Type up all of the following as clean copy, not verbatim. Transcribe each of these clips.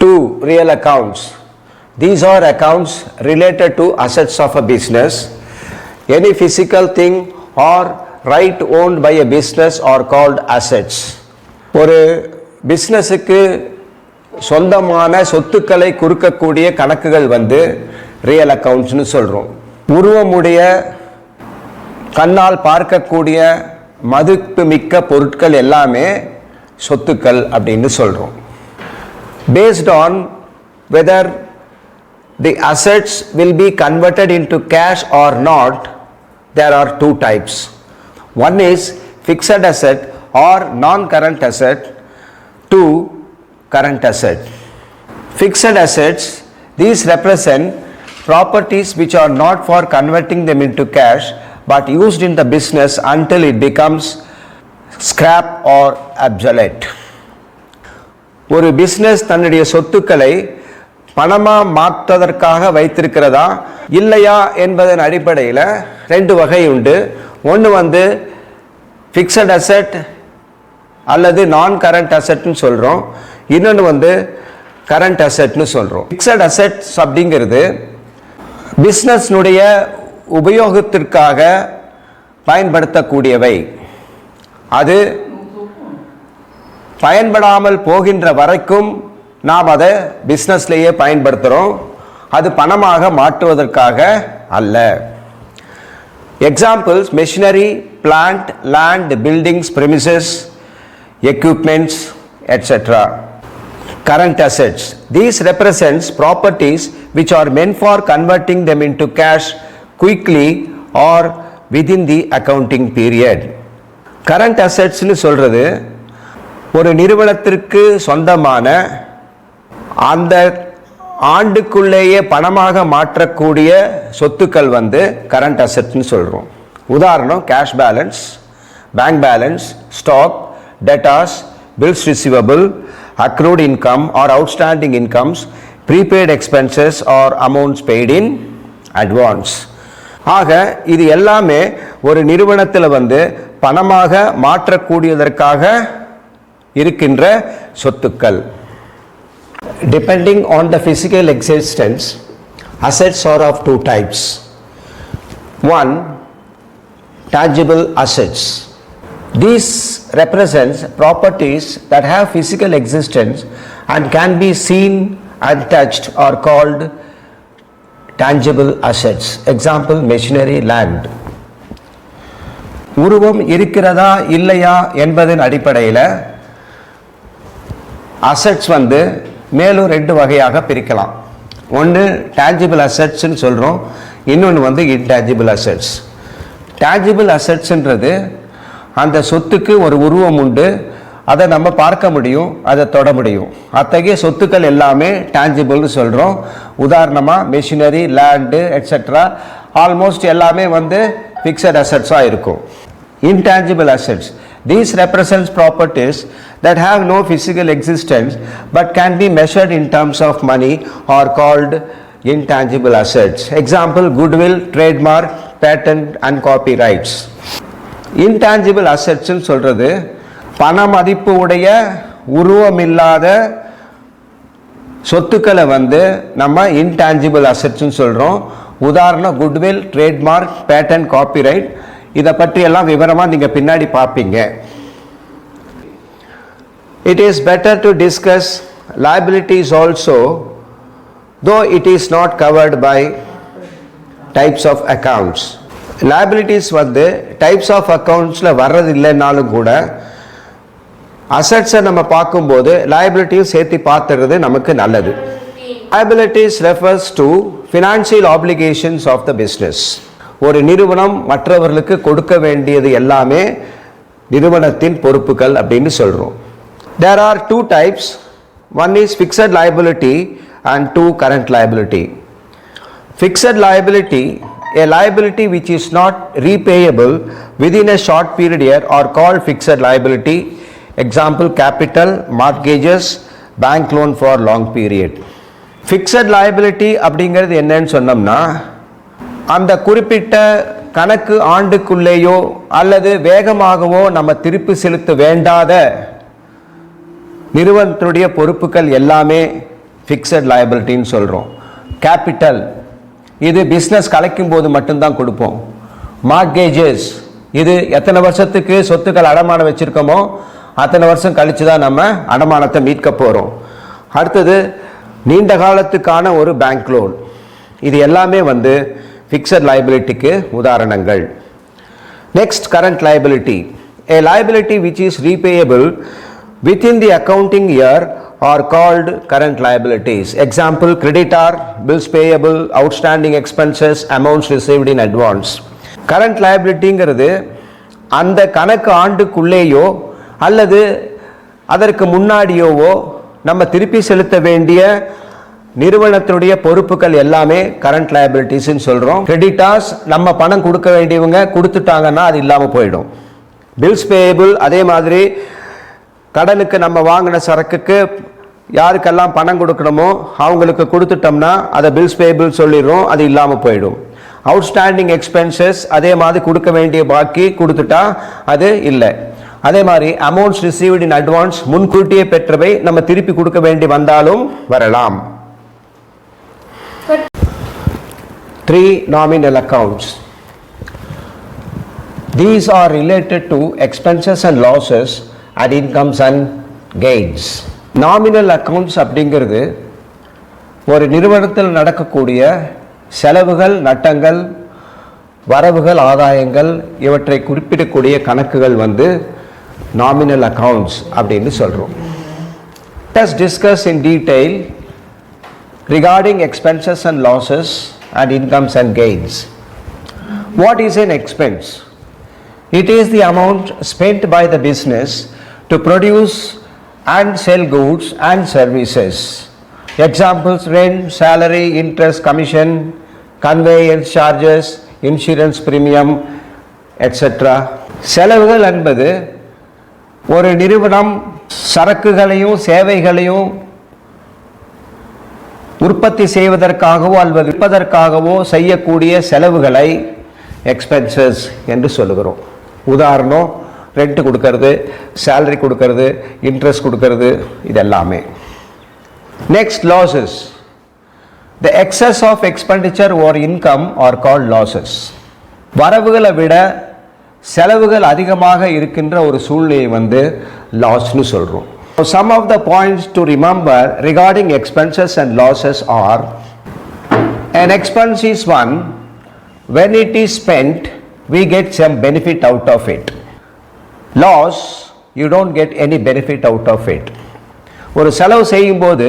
Two, real accounts. These are accounts related to assets of a business. Any physical thing or right owned by a business are called assets. ஒரு பிஸ்னஸுக்கு சொந்தமான சொத்துக்களை குறிக்கக்கூடிய கணக்குகள் வந்து real அக்கவுண்ட்ஸ்னு சொல்கிறோம். உருவமுடைய கண்ணால் பார்க்கக்கூடிய மதிப்புமிக்க பொருட்கள் எல்லாமே சொத்துக்கள் அப்படின்னு சொல்கிறோம். Based on whether the assets will be converted into cash or not, there are two types. One is fixed asset or non-current asset. Two, current asset. Fixed assets, these represent properties which are not for converting them into cash but used in the business until it becomes scrap or obsolete. ஒரு business தன்னுடைய சொத்துக்களை பணமாக மாற்றுவதற்காக வைத்திருக்கிறதா இல்லையா என்பதன் அடிப்படையில் ரெண்டு வகை உண்டு. ஒன்று வந்து ஃபிக்ஸட் அசெட் அல்லது நான் கரண்ட் அசெட்னு சொல்கிறோம். இன்னொன்று வந்து கரண்ட் அசெட்னு சொல்கிறோம். ஃபிக்ஸட் அசெட்ஸ் அப்படிங்கிறது பிஸ்னஸ்னுடைய உபயோகத்திற்காக பயன்படுத்தக்கூடியவை. அது பயன்படாமல் போகின்ற வரைக்கும் நாம் அதை பிஸ்னஸ்லேயே பயன்படுத்துகிறோம். அது பணமாக மாற்றுவதற்காக அல்ல. Examples machinery, plant, land, buildings, premises, equipments, etc. Current assets. These represents properties which are meant for converting them into cash quickly or within the accounting period. Current assetsனு சொல்கிறது ஒரு நிறுவனத்திற்கு சொந்தமான அந்த ஆண்டுக்குள்ளேயே பணமாக மாற்றக்கூடிய சொத்துக்கள் வந்து கரண்ட் அசெட்னு சொல்கிறோம். உதாரணம் cash balance, bank balance, stock, debtors, bills receivable, accrued income or outstanding incomes, prepaid expenses or amounts paid in advance. ஆக இது எல்லாமே ஒரு நிறுவனத்தில் வந்து பணமாக மாற்றக்கூடியதற்காக இருக்கின்ற சொத்துக்கள். Depending on the physical existence, assets are of two types. One, tangible assets. These represents properties that have physical existence and can be seen and touched are called tangible assets. Example, machinery, land. உருவம் இருக்கிறதா இல்லையா என்பதன் அடிப்படையில் assets வந்து மேலும் ரெண்டு வகையாக பிரிக்கலாம். ஒன்று டேஞ்சிபிள் அசெட்ஸ்ன்னு சொல்கிறோம், இன்னொன்று வந்து இன்டேஞ்சிபிள் அசெட்ஸ். டேஞ்சிபிள் அசெட்ஸ்ன்றது அந்த சொத்துக்கு ஒரு உருவம் உண்டு, அதை நம்ம பார்க்க முடியும், அதை தொட முடியும். அத்தகைய சொத்துக்கள் எல்லாமே டேஞ்சிபிள்னு சொல்கிறோம். உதாரணமாக மெஷினரி, லேண்டு எட்ஸெட்ரா ஆல்மோஸ்ட் எல்லாமே வந்து ஃபிக்ஸட் அசெட்ஸாக இருக்கும். Intangible assets. These represents properties that have no physical existence but can be measured in terms of money are called intangible assets. Example, goodwill, trademark, patent and copyrights. Intangible assets ன்னு சொல்றது பண மதிப்பு உடைய உருவமில்லாத சொத்துக்களை வந்து நம்ம intangible assets ன்னு சொல்றோம். உதாரணம் goodwill, trademark, patent, copyright. இதை பற்றியெல்லாம் விவரமாக நீங்கள் பின்னாடி பார்ப்பீங்க. It is better to discuss liabilities also, though it is not covered by types of accounts. Liabilities வந்து types of accountsல வர்றது இல்லைன்னாலும் கூட அசெட்ஸை நம்ம பார்க்கும்போது liabilities சேர்த்து பார்த்துறது நமக்கு நல்லது. Liabilities refers to financial obligations of the business. ஒரு நிறுவனம் மற்றவர்களுக்கு கொடுக்க வேண்டியது எல்லாமே நிறுவனத்தின் பொறுப்புகள் அப்படின்னு சொல்கிறோம். There are two types. One is fixed liability and two current liability. Fixed liability, a liability which is not repayable within a short period are called fixed liability. Example, capital, mortgages, bank loan for long period. Fixed liability அப்படிங்கிறது என்னன்னு சொன்னோம்னா அந்த குறிப்பிட்ட கணக்கு ஆண்டுக்குள்ளேயோ அல்லது வேகமாகவோ நம்ம திருப்பி செலுத்த வேண்டாத நிறுவனத்துடைய பொறுப்புகள் எல்லாமே ஃபிக்ஸட் லைபிலிட்டின்னு சொல்கிறோம். கேபிட்டல் இது பிஸ்னஸ் கலைக்கும் போது மட்டும்தான் கொடுப்போம். மார்ட்கேஜஸ் இது எத்தனை வருஷத்துக்கு சொத்துக்கள் அடமானம் வச்சுருக்கோமோ அத்தனை வருஷம் கழித்து தான் நம்ம அடமானத்தை மீட்க போகிறோம். அடுத்தது நீண்ட காலத்துக்கான ஒரு பேங்க் லோன். இது எல்லாமே வந்து ஃபிக்ஸட் லைபிலிட்டிக்கு உதாரணங்கள். Next, current liability. A liability which is repayable within the accounting year are called current liabilities. Example, creditor, bills payable, outstanding expenses, amounts received in advance. Current liabilityங்கிறது அந்த கணக்கு ஆண்டுக்குள்ளேயோ அல்லது அதற்கு முன்னாடியோவோ நம்ம திருப்பி செலுத்த வேண்டிய நிறுவனத்துடைய பொறுப்புகள் எல்லாமே கரண்ட் லைபிலிட்டிஸ்ன்னு சொல்கிறோம். கிரெடிட்டார்ஸ் நம்ம பணம் கொடுக்க வேண்டியவங்க கொடுத்துட்டாங்கன்னா அது இல்லாமல் போயிடும். பில்ஸ் பேயபிள் அதே மாதிரி கடனுக்கு நம்ம வாங்கின சரக்குக்கு யாருக்கெல்லாம் பணம் கொடுக்கணுமோ அவங்களுக்கு கொடுத்துட்டோம்னா அதை பில்ஸ் பேயபிள் சொல்லிடுறோம், அது இல்லாமல் போயிடும். அவுட்ஸ்டாண்டிங் எக்ஸ்பென்சஸ் அதே மாதிரி கொடுக்க வேண்டிய பாக்கி கொடுத்துட்டா அது இல்லை. அதே மாதிரி அமௌண்ட்ஸ் ரிசீவ்ட் இன் அட்வான்ஸ் முன்கூட்டியே பெற்றவை நம்ம திருப்பி கொடுக்க வேண்டி வந்தாலும் வரலாம். 3 nominal accounts. These are related to expenses and losses and incomes and gains. Nominal accounts அப்படிங்கிறது ஒரு நிறுவனத்தில் நடக்கக்கூடிய செலவுகள், நட்டங்கள், வரவுகள், ஆதாயங்கள் இவற்றை குறிப்பிடக்கூடிய கணக்குகள் வந்து nominal accounts அப்படின்னு சொல்கிறோம். Let us discuss in detail regarding expenses and losses and incomes and gains. What is an expense? It is the amount spent by the business to produce and sell goods and services. Examples: rent, salary, interest, commission, conveyance charges, insurance premium, etc. செலவுகள் என்பது ஒரு நிறுவனம் சரக்குகளையும் சேவைகளையும் உற்பத்தி செய்வதற்காகவோ அல்லது விற்பதற்காகவோ செய்யக்கூடிய செலவுகளை expenses என்று சொல்லுகிறோம். உதாரணம், ரெண்ட் கொடுக்கறது, சேலரி கொடுக்கறது, இன்ட்ரெஸ்ட் கொடுக்கறது, இதெல்லாமே. Next, losses. The excess of expenditure or income are called losses. வரவுகளை விட செலவுகள் அதிகமாக இருக்கின்ற ஒரு சூழ்நிலை வந்து லாஸ்னு சொல்கிறோம். Some of the points to remember regarding expenses and losses are: an expense is one when it is spent we get some benefit out of it. Loss, you don't get any benefit out of it. ஒரு செலவு செய்யும்போது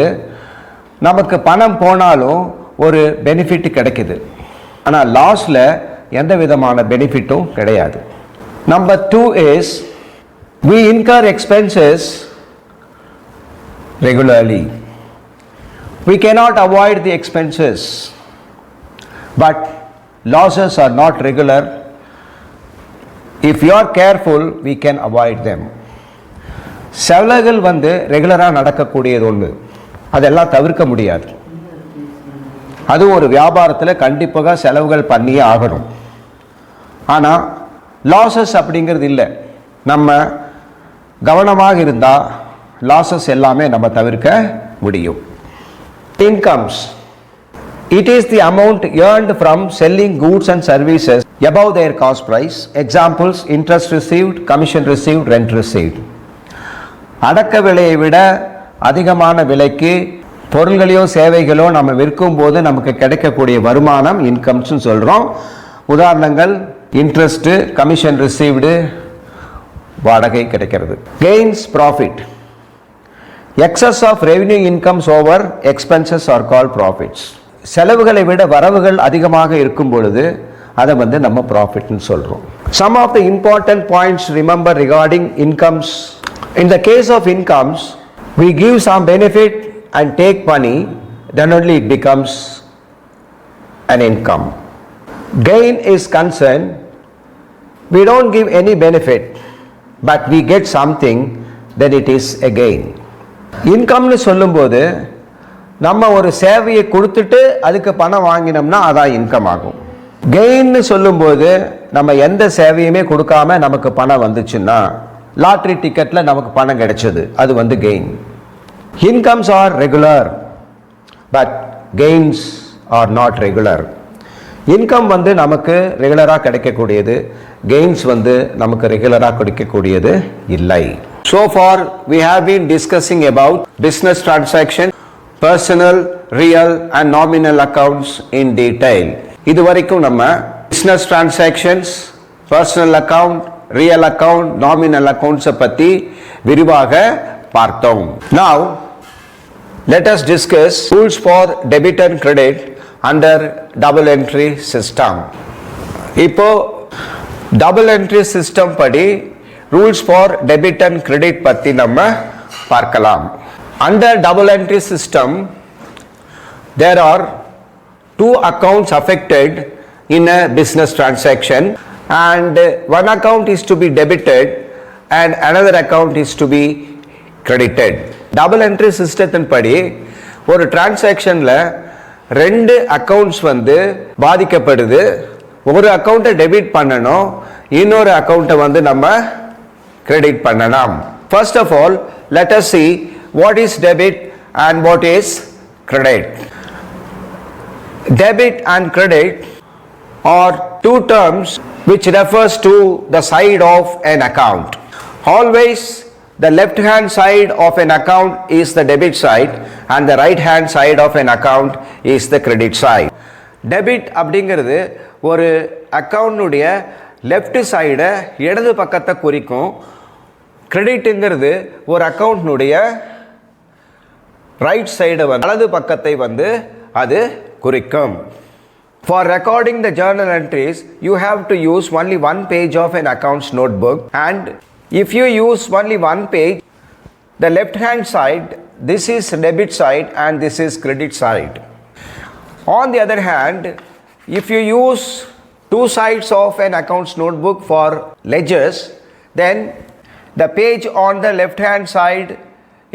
நமக்கு பணம் போனாலும் ஒரு benefit கிடைக்குது, ஆனால் லாஸில் எந்த விதமான பெனிஃபிட்டும் கிடையாது. Number 2 is we incur expenses regularly. We cannot avoid the expenses, but losses are not regular. If you are careful, we can avoid them. செலவுகள் வந்து ரெகுலராக நடக்கக்கூடியது ஒன்று, அதெல்லாம் தவிர்க்க முடியாது. அது ஒரு வியாபாரத்தில் கண்டிப்பாக செலவுகள் பண்ணியே ஆகணும். ஆனால் லாசஸ் அப்படிங்கிறது இல்லை. நம்ம கவனமாக இருந்தால் லாசஸ் எல்லாமே நம்ம தவிர்க்க முடியும். Incomes. It is the amount earned from selling goods and services above their cost price. Examples: interest received, commission received, rent received. அடக்க விலையை விட அதிகமான விலைக்கு பொருள்களையோ சேவைகளோ நம்ம விற்கும் போது நமக்கு கிடைக்கக்கூடிய வருமானம் இன்கம்ஸ்னு சொல்கிறோம். உதாரணங்கள்: இன்ட்ரெஸ்ட்டு, கமிஷன் ரிசீவ்டு, வாடகை கிடைக்கிறது. Gains, profit. Excess of revenue incomes over expenses are called profits. செலவுகளை விட வரவுகள் அதிகமாக இருக்கும் பொழுது அதை வந்து நம்ம ப்ராஃபிட்னு சொல்கிறோம். Some of the important points remember regarding incomes. In the case of incomes we give some benefit and take money, then only it becomes an income. Gain is concerned, we don't give any benefit but we get something, then it is a gain. இன்கம்னு சொல்லும்போது நம்ம ஒரு சேவையை கொடுத்துட்டு அதுக்கு பணம் வாங்கினோம்னா அதான் income ஆகும். கெயின்னு சொல்லும்போது நம்ம எந்த சேவையுமே கொடுக்காம நமக்கு பணம் வந்துச்சுன்னா, லாட்ரி டிக்கெட்டில் நமக்கு பணம் கிடைச்சது, அது வந்து gain. Incomes are regular but gains are not regular. இன்கம் வந்து நமக்கு ரெகுலராக கிடைக்கக்கூடியது, கெயின்ஸ் வந்து நமக்கு ரெகுலராக கிடைக்கக்கூடியது இல்லை. So far we have been discussing about business transaction, personal, real and nominal accounts in detail. இதுவரைக்கும் நம்ம business transactions, personal account, real account, nominal accounts பற்றி விரிவாக பார்த்தோம். Now let us discuss rules for debit and credit under double entry system. இப்போ double entry system படி rules for debit and credit பத்தி நம்ம பார்க்கலாம். Under double entry system there are two accounts affected in a business transaction and one account is to be debited and another account is to be credited. Double entry system படி ஒரு டிரான்சாக்ஷன்ல ரெண்டு accounts வந்து பாதிக்கப்படுது. ஒரு அக்கவுண்ட்டை debit பண்ணணும், இன்னொரு அக்கவுண்ட்டை வந்து நம்ம கிரெடிட் பண்ணலாம். First of all, let us see what is debit and what is credit. Debit and credit are two terms which refers to the side of an account. Always the left hand side of an account is the debit side and the right hand side of an account is the credit side. Debit அப்படிங்கிறது ஒரு அக்கவுண்டுடைய left சைடை இடது பக்கத்தை குறிக்கும். கிரெடிட்டுங்கிறது ஒரு அக்கவுண்டுடைய right side வலது பக்கத்தை வந்து அது குறிக்கும். For recording the journal entries, you have to use only one page of an accounts notebook, and if you use only one page, the left hand side, this is debit side and this is credit side. On the other hand, if you use two sides of an accounts notebook for ledgers, then the page on the left hand side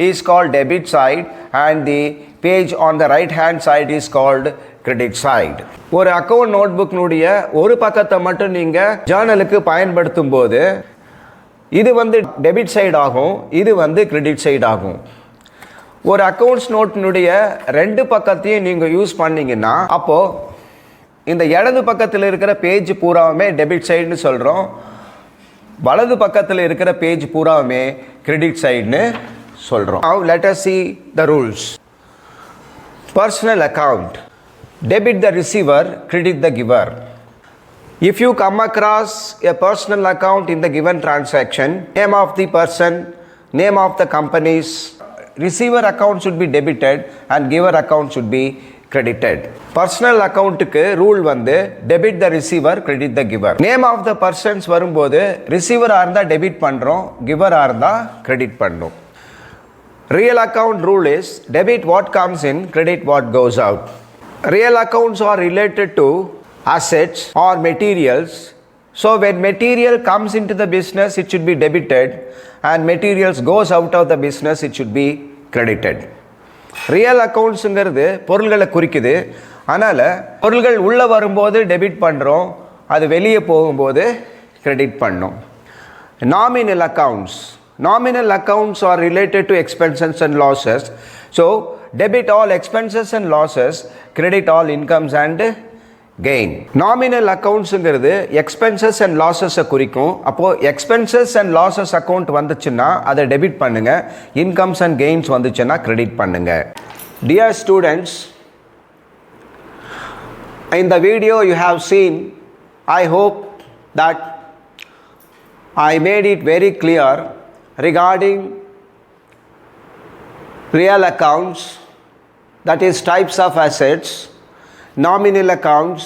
is called debit side and the page on the right hand side is called credit side. ஒரு account நோட்புக்னுடைய ஒரு பக்கத்தை மட்டும் நீங்கள் ஜேர்னலுக்கு பயன்படுத்தும் போது இது வந்து debit side ஆகும், இது வந்து கிரெடிட் சைடு ஆகும். ஒரு அக்கவுண்ட்ஸ் நோட்டினுடைய ரெண்டு பக்கத்தையும் நீங்கள் யூஸ் பண்ணிங்கன்னா அப்போது இந்த இடது பக்கத்தில் இருக்கிற பேஜ் பூராவுமே டெபிட் சைடுன்னு சொல்கிறோம், வலது பக்கத்தில் இருக்கிற பேஜ் பூராவுமே கிரெடிட் சைடுன்னு சொல்கிறோம். Now let us see the rules. Personal account. Debit the receiver, credit the giver. If you come across a personal account in the given transaction, name of the person, name of the companies, receiver account should be debited and giver account should be credited. Personal accountக்கு rule வந்து debit the receiver, credit the giver. Name of the persons வரும்போது receiver இருந்தா debit பண்றோம், giver இருந்தா credit பண்ணோம். Real account rule is debit what comes in, credit what goes out. Real accounts are related to assets or materials. So when material comes into the business, it should be debited, and materials goes out of the business, it should be credited. Real accountsங்கிறது பொருள்களை குறிக்குது. அதனால் பொருள்கள் உள்ளே வரும்போது debit பண்ணுறோம், அது வெளியே போகும்போது கிரெடிட் பண்ணோம். Nominal accounts. Nominal accounts are related to expenses and losses. So debit all expenses and losses, credit all incomes and gain. Nominal accountsங்கிறது expenses and losses குறிக்கும். அப்போது expenses and losses account வந்துச்சுன்னா அதை debit பண்ணுங்க, incomes and gains வந்துச்சுன்னா credit பண்ணுங்க. Dear students, in the video you have seen, I hope that I made it very clear regarding real accounts, that is types of assets, nominal accounts,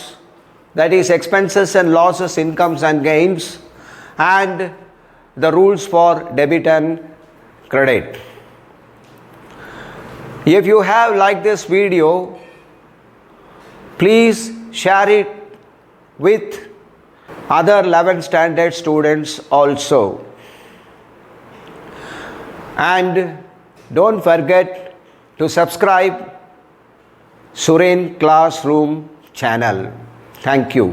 that is expenses and losses, incomes and gains, and the rules for debit and credit. If you have liked this video, please share it with other 11th standard students also. And don't forget to subscribe Suren Classroom channel. Thank you.